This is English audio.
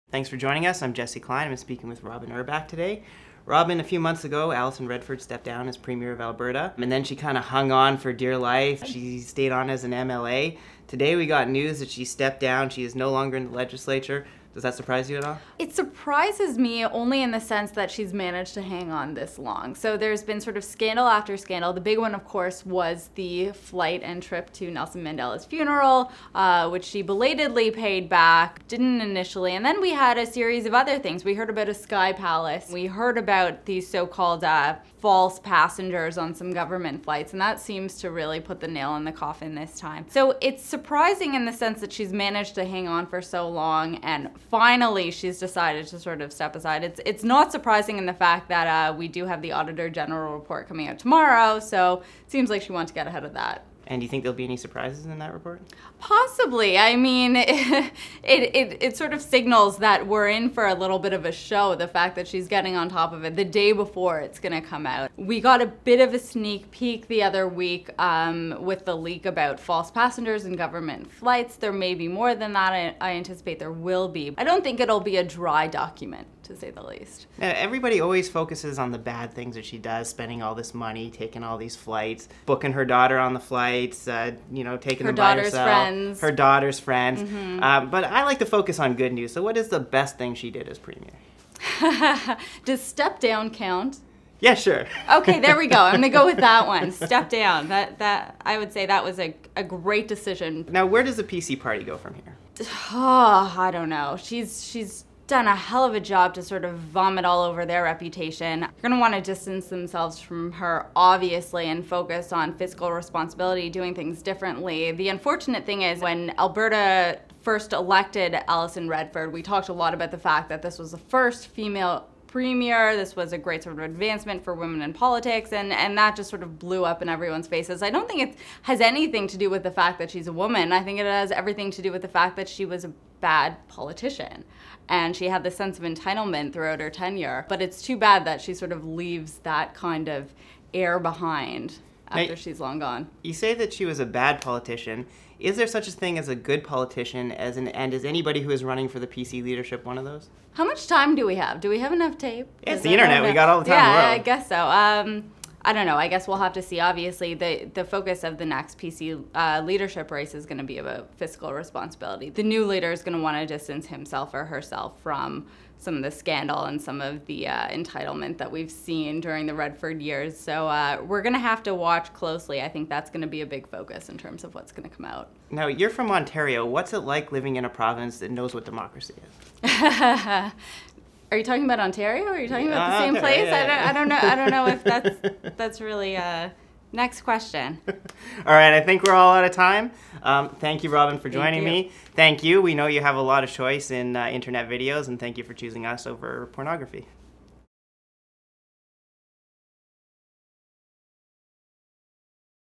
Thanks for joining us. I'm Jesse Klein. I'm speaking with Robyn Urback today. Robyn, a few months ago, Alison Redford stepped down as Premier of Alberta, and then she kind of hung on for dear life. She stayed on as an MLA. Today we got news that she stepped down. She is no longer in the legislature. Does that surprise you at all? It surprises me only in the sense that she's managed to hang on this long. So there's been sort of scandal after scandal. The big one, of course, was the flight and trip to Nelson Mandela's funeral, which she belatedly paid back, didn't initially. And then we had a series of other things. We heard about a sky palace. We heard about these so-called false passengers on some government flights, and that seems to really put the nail in the coffin this time. So it's surprising in the sense that she's managed to hang on for so long, and finally she's decided to sort of step aside. It's not surprising in the fact that we do have the Auditor General report coming out tomorrow, so it seems like she wants to get ahead of that. And do you think there'll be any surprises in that report? Possibly. I mean, it sort of signals that we're in for a little bit of a show, the fact that she's getting on top of it the day before it's going to come out. We got a bit of a sneak peek the other week with the leak about false passengers and government flights. There may be more than that. I anticipate there will be. I don't think it'll be a dry document, to say the least. Now, everybody always focuses on the bad things that she does, spending all this money, taking all these flights, booking her daughter on the flights, taking them by herself, her daughter's friends. Mm-hmm. But I like to focus on good news. So what is the best thing she did as Premier? Does step down count? Yeah, sure. Okay, there we go. I'm gonna go with that one. Step down. That I would say that was a great decision. Now, where does the PC party go from here? Oh, I don't know. She's done a hell of a job to sort of vomit all over their reputation. They're gonna want to distance themselves from her, obviously, and focus on fiscal responsibility, doing things differently. The unfortunate thing is when Alberta first elected Alison Redford, we talked a lot about the fact that this was the first female premier. This was a great sort of advancement for women in politics, and that just sort of blew up in everyone's faces. I don't think it has anything to do with the fact that she's a woman. I think it has everything to do with the fact that she was a bad politician, and she had this sense of entitlement throughout her tenure. But it's too bad that she sort of leaves that kind of air behind after she's long gone. You say that she was a bad politician. Is there such a thing as a good politician, and is anybody who is running for the PC leadership one of those? How much time do we have? Do we have enough tape? Yeah, it's the internet. We got all the time in the world. Yeah, I guess so. I don't know. I guess we'll have to see. Obviously, the focus of the next PC leadership race is going to be about fiscal responsibility. The new leader is going to want to distance himself or herself from some of the scandal and some of the entitlement that we've seen during the Redford years. So we're going to have to watch closely. I think that's going to be a big focus in terms of what's going to come out. Now, you're from Ontario. What's it like living in a province that knows what democracy is? Are you talking about Ontario, or are you talking about the same place? Yeah. I don't know. I don't know if that's really next question. All right, I think we're all out of time. Thank you, Robyn, for joining me. Thank you. We know you have a lot of choice in internet videos, and thank you for choosing us over pornography.